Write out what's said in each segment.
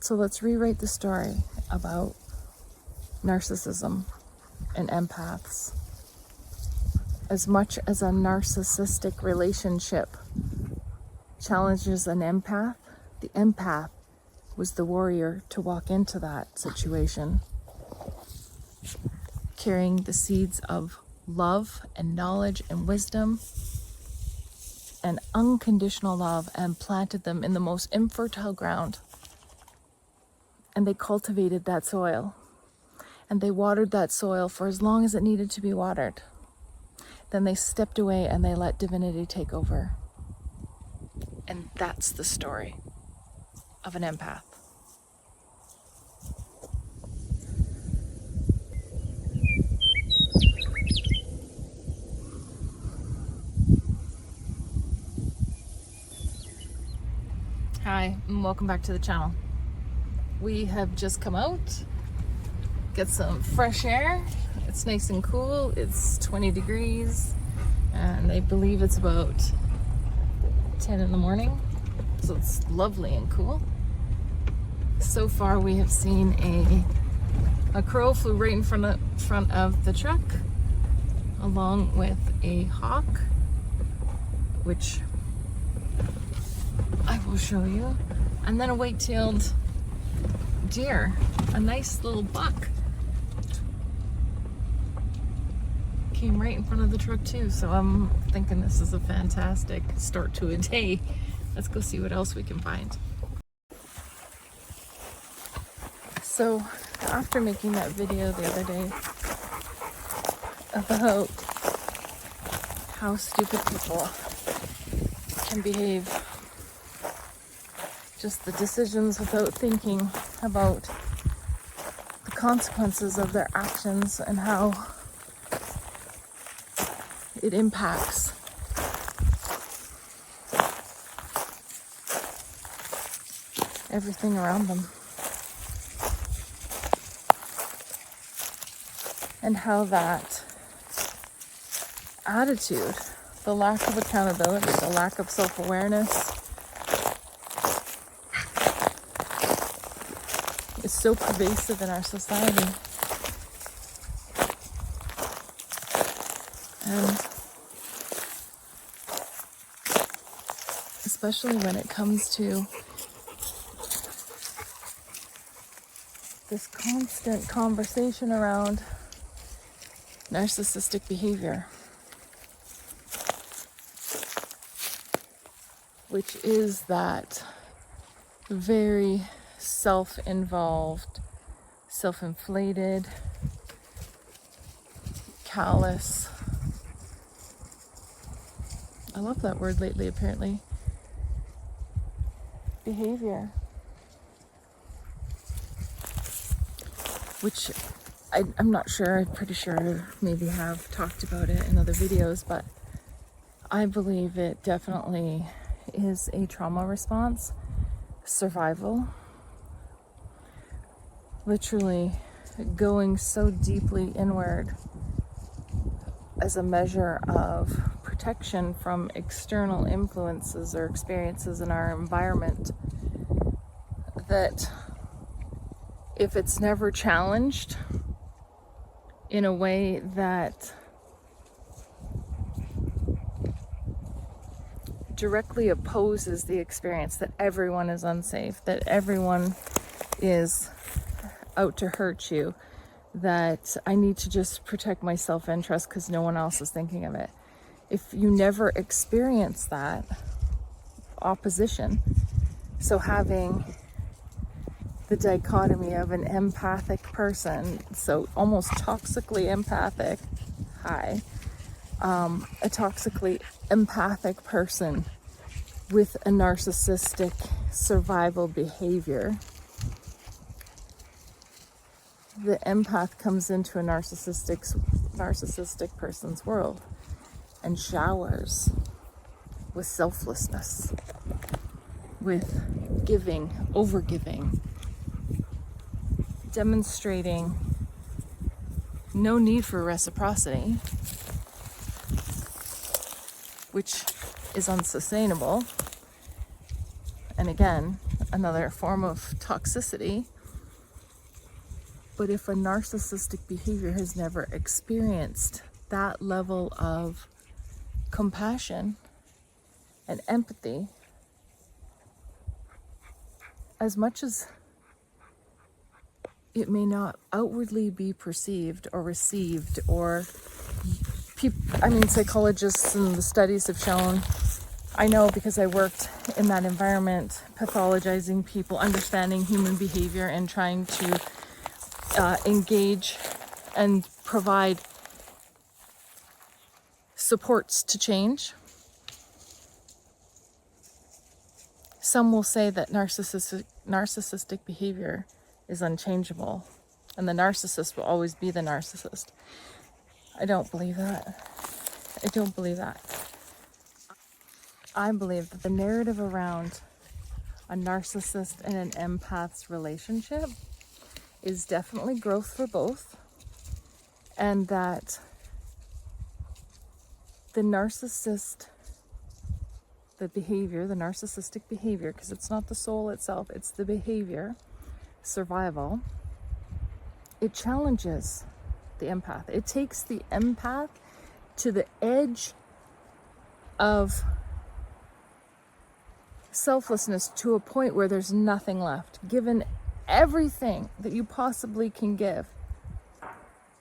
So let's rewrite the story about narcissism and empaths. As much as a narcissistic relationship challenges an empath, the empath was the warrior to walk into that situation, carrying the seeds of love and knowledge and wisdom and unconditional love, and planted them in the most infertile ground. And they cultivated that soil, and they watered that soil for as long as it needed to be watered. Then they stepped away and they let divinity take over. And that's the story of an empath. Hi, and welcome back to the channel. We have just come out, get some fresh air. It's nice and cool. It's 20 degrees, and I believe it's about 10 in the morning, so it's lovely and cool. So far we have seen a crow flew right in front of the truck, along with a hawk, which I will show you, and then a white-tailed deer, a nice little buck, came right in front of the truck too. So I'm thinking this is a fantastic start to a day. Let's go see what else we can find. So after making that video the other day about how stupid people can behave, just the decisions without thinking about the consequences of their actions and how it impacts everything around them, and how that attitude, the lack of accountability, the lack of self-awareness, is so pervasive in our society. And especially when it comes to this constant conversation around narcissistic behavior, which is that very self-involved, self-inflated, callous, I love that word lately apparently, behavior, which I'm not sure, I'm pretty sure I maybe have talked about it in other videos, but I believe it definitely is a trauma response, survival, literally going so deeply inward as a measure of protection from external influences or experiences in our environment, that if it's never challenged in a way that directly opposes the experience that everyone is unsafe, that everyone is out to hurt you, that I need to just protect my self-interest because no one else is thinking of it. If you never experience that opposition, so having the dichotomy of an empathic person, so almost toxically empathic, a toxically empathic person with a narcissistic survival behavior, the empath comes into a narcissistic person's world and showers with selflessness, with giving, overgiving, demonstrating no need for reciprocity, which is unsustainable. And again, another form of toxicity. But if a narcissistic behavior has never experienced that level of compassion and empathy, as much as it may not outwardly be perceived or received, or psychologists and the studies have shown, I know because I worked in that environment, pathologizing people, understanding human behavior, and trying to engage and provide supports to change. Some will say that narcissistic behavior is unchangeable, and the narcissist will always be the narcissist. I don't believe that. I don't believe that. I believe that the narrative around a narcissist and an empath's relationship is definitely growth for both, and that the narcissist, the narcissistic behavior, because it's not the soul itself, it's the behavior, survival, it challenges the empath. It takes the empath to the edge of selflessness, to a point where there's nothing left. Given everything that you possibly can give,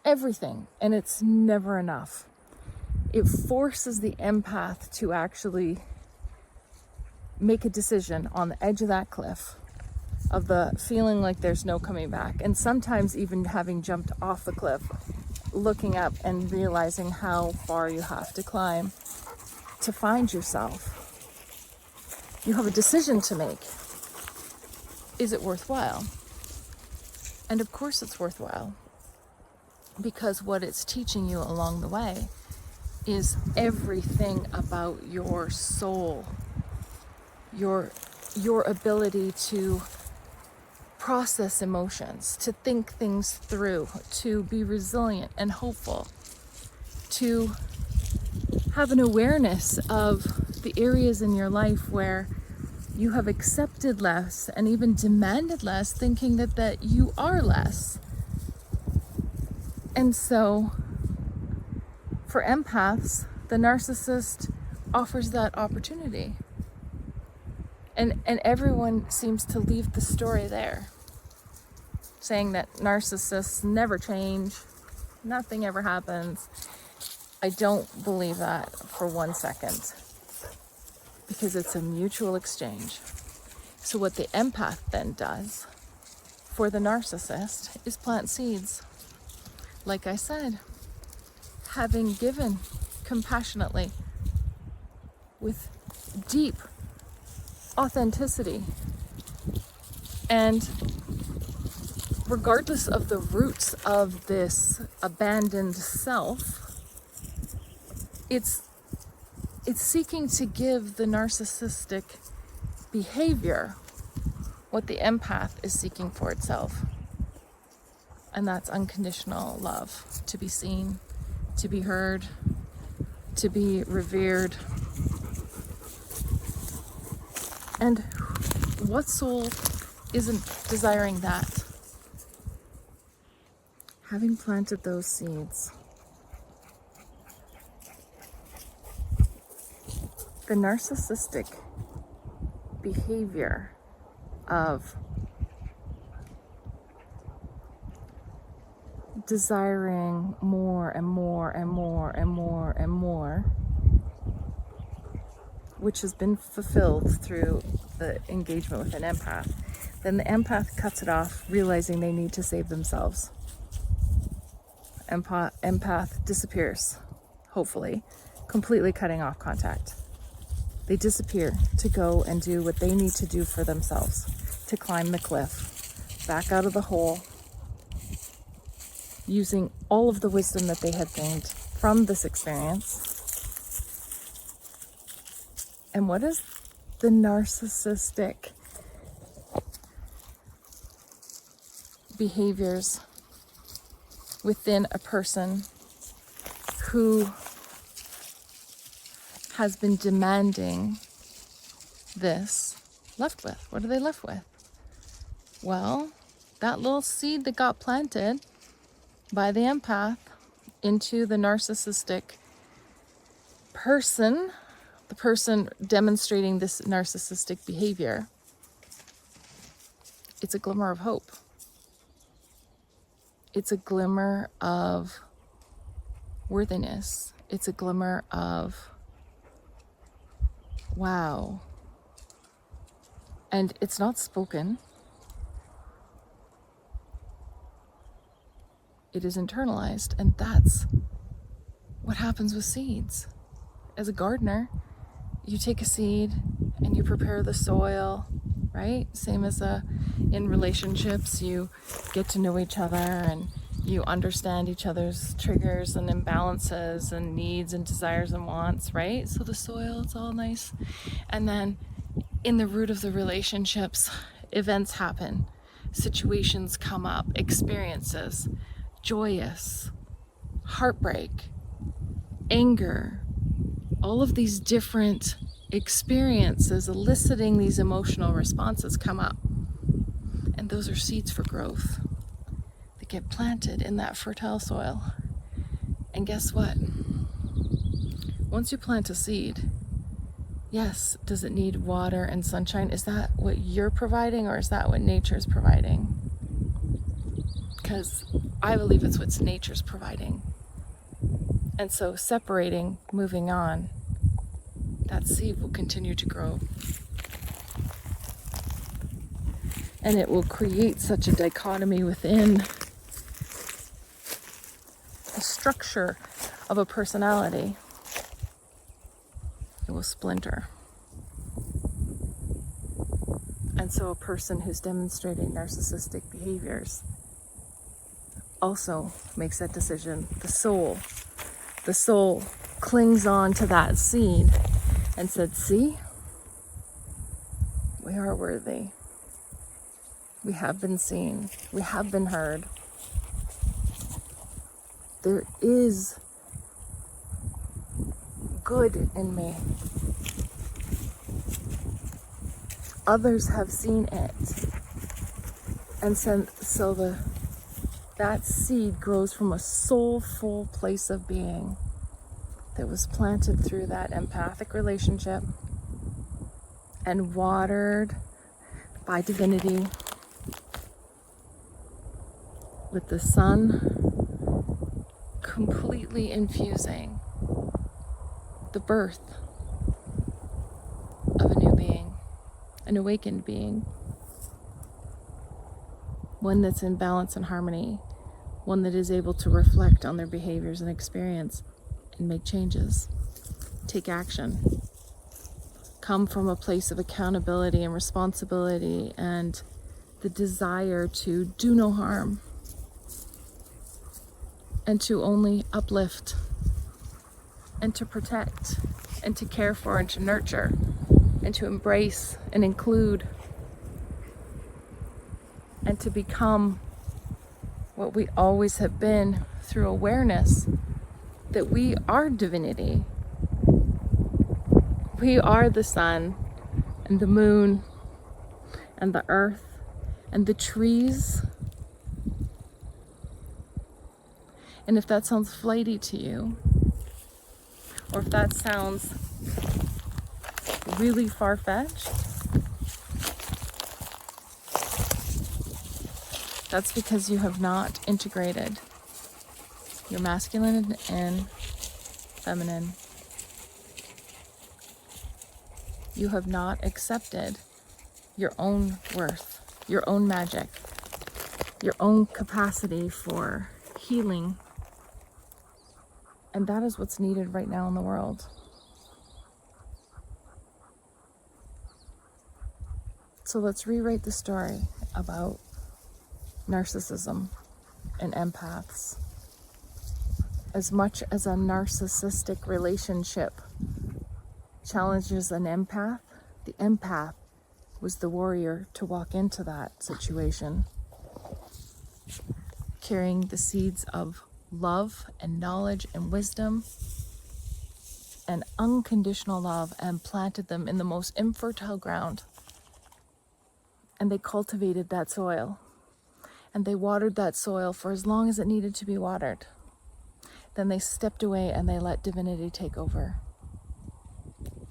everything, and it's never enough. It forces the empath to actually make a decision on the edge of that cliff, of the feeling like there's no coming back, and sometimes even having jumped off the cliff, looking up and realizing how far you have to climb to find yourself. You have a decision to make. Is it worthwhile? And of course it's worthwhile, because what it's teaching you along the way is everything about your soul, your ability to process emotions, to think things through, to be resilient and hopeful, to have an awareness of the areas in your life where you have accepted less and even demanded less, thinking that you are less. And so for empaths, the narcissist offers that opportunity. And everyone seems to leave the story there, saying that narcissists never change, nothing ever happens. I don't believe that for 1 second, because it's a mutual exchange. So what the empath then does for the narcissist is plant seeds. Like I said, having given compassionately, with deep authenticity, and regardless of the roots of this abandoned self, it's seeking to give the narcissistic behavior what the empath is seeking for itself. And that's unconditional love, to be seen, to be heard, to be revered. And what soul isn't desiring that? Having planted those seeds, the narcissistic behavior of desiring more and more and more and more and more, which has been fulfilled through the engagement with an empath, then the empath cuts it off, realizing they need to save themselves. Empath disappears, hopefully, completely cutting off contact. They disappear to go and do what they need to do for themselves, to climb the cliff, back out of the hole, using all of the wisdom that they had gained from this experience. And what is the narcissistic behaviors within a person who has been demanding this left with? What are they left with? Well, that little seed that got planted by the empath into the narcissistic person, the person demonstrating this narcissistic behavior, it's a glimmer of hope. It's a glimmer of worthiness. It's a glimmer of, wow. And it's not spoken. It is internalized. And that's what happens with seeds. As a gardener, you take a seed and you prepare the soil, right? Same as in relationships, you get to know each other and you understand each other's triggers and imbalances and needs and desires and wants, right? So the soil, it's all nice. And then in the root of the relationships, events happen, situations come up, experiences, joyous, heartbreak, anger, all of these different experiences eliciting these emotional responses come up. And those are seeds for growth that get planted in that fertile soil. And guess what? Once you plant a seed, yes, does it need water and sunshine? Is that what you're providing, or is that what nature's providing? Because I believe it's what nature's providing. And so separating, moving on, that seed will continue to grow. And it will create such a dichotomy within the structure of a personality. It will splinter. And so a person who's demonstrating narcissistic behaviors also makes that decision. The soul clings on to that seed and said, see, we are worthy. We have been seen. We have been heard. There is good in me. Others have seen it. And so that seed grows from a soulful place of being that was planted through that empathic relationship and watered by divinity with the sun completely infusing the birth of a new being, an awakened being, one that's in balance and harmony, one that is able to reflect on their behaviors and experience and make changes, take action, come from a place of accountability and responsibility and the desire to do no harm and to only uplift and to protect and to care for and to nurture and to embrace and include and to become what we always have been through awareness that we are divinity. We are the sun and the moon and the earth and the trees. And if that sounds flighty to you, or if that sounds really far-fetched, that's because you have not integrated your masculine and feminine. You have not accepted your own worth, your own magic, your own capacity for healing. And that is what's needed right now in the world. So let's rewrite the story about narcissism and empaths. As much as a narcissistic relationship challenges an empath, the empath was the warrior to walk into that situation, carrying the seeds of love and knowledge and wisdom and unconditional love, and planted them in the most infertile ground and they cultivated that soil, and they watered that soil for as long as it needed to be watered. Then they stepped away and they let divinity take over.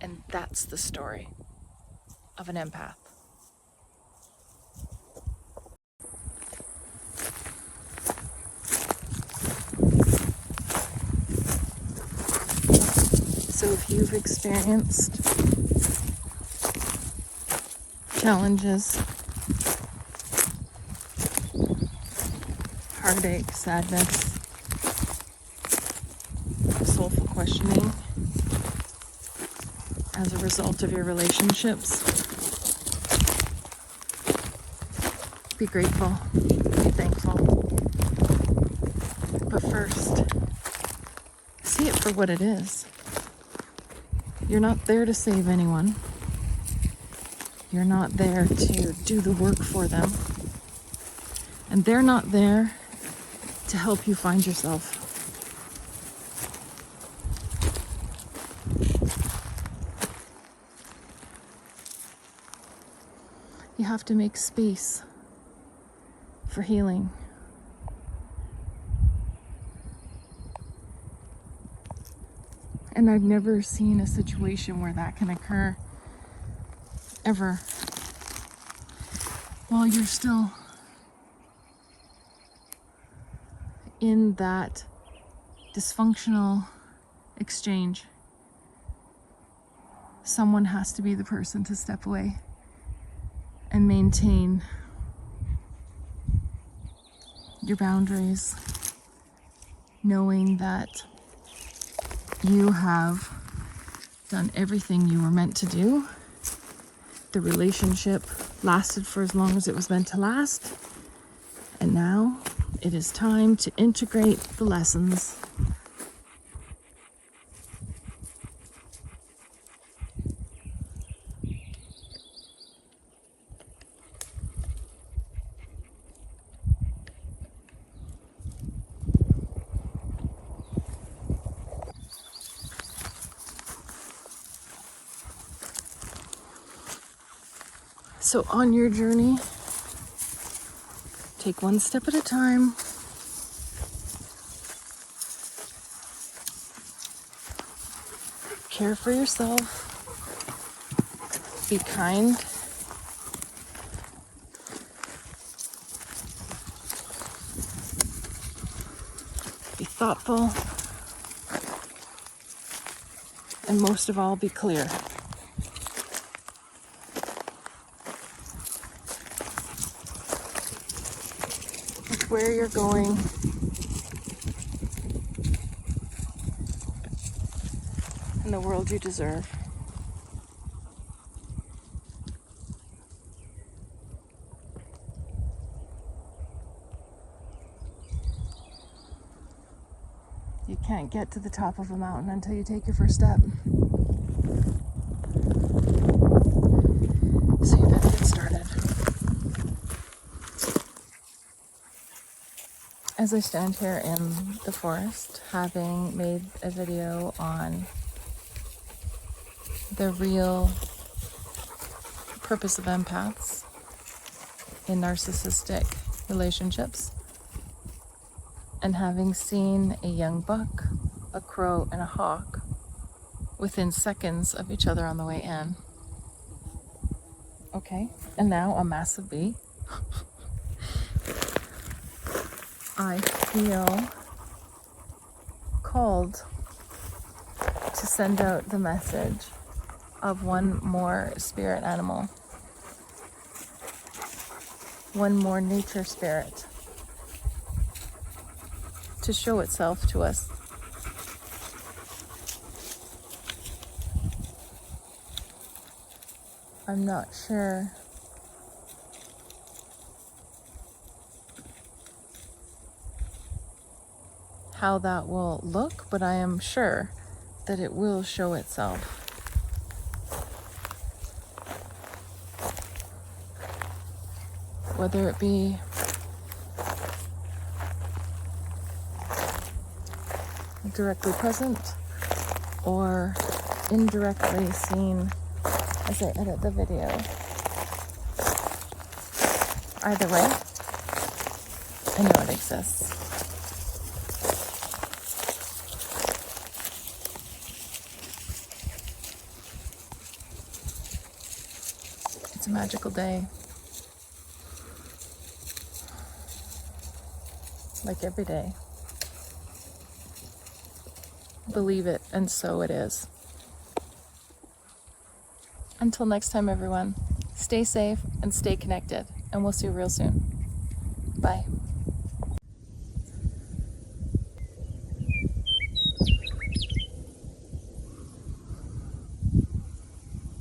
And that's the story of an empath. So if you've experienced challenges, heartache, sadness, soulful questioning as a result of your relationships, be grateful, be thankful. But first, see it for what it is. You're not there to save anyone. You're not there to do the work for them. And they're not there to help you find yourself. You have to make space for healing. And I've never seen a situation where that can occur, ever, while you're still in that dysfunctional exchange. Someone has to be the person to step away and maintain your boundaries, knowing that you have done everything you were meant to do. The relationship lasted for as long as it was meant to last, and now it is time to integrate the lessons. So on your journey, take one step at a time. Care for yourself. Be kind. Be thoughtful. And most of all, be clear. Where you're going, and the world you deserve. You can't get to the top of a mountain until you take your first step. So you better get started. As I stand here in the forest, having made a video on the real purpose of empaths in narcissistic relationships, and having seen a young buck, a crow, and a hawk within seconds of each other on the way in. Okay, and now a massive bee. I feel called to send out the message of one more spirit animal, one more nature spirit, to show itself to us. I'm not sure how that will look, but I am sure that it will show itself. Whether it be directly present or indirectly seen as I edit the video. Either way, I know it exists. It's a magical day. Like every day. Believe it, and so it is. Until next time, everyone, stay safe and stay connected, and we'll see you real soon. Bye.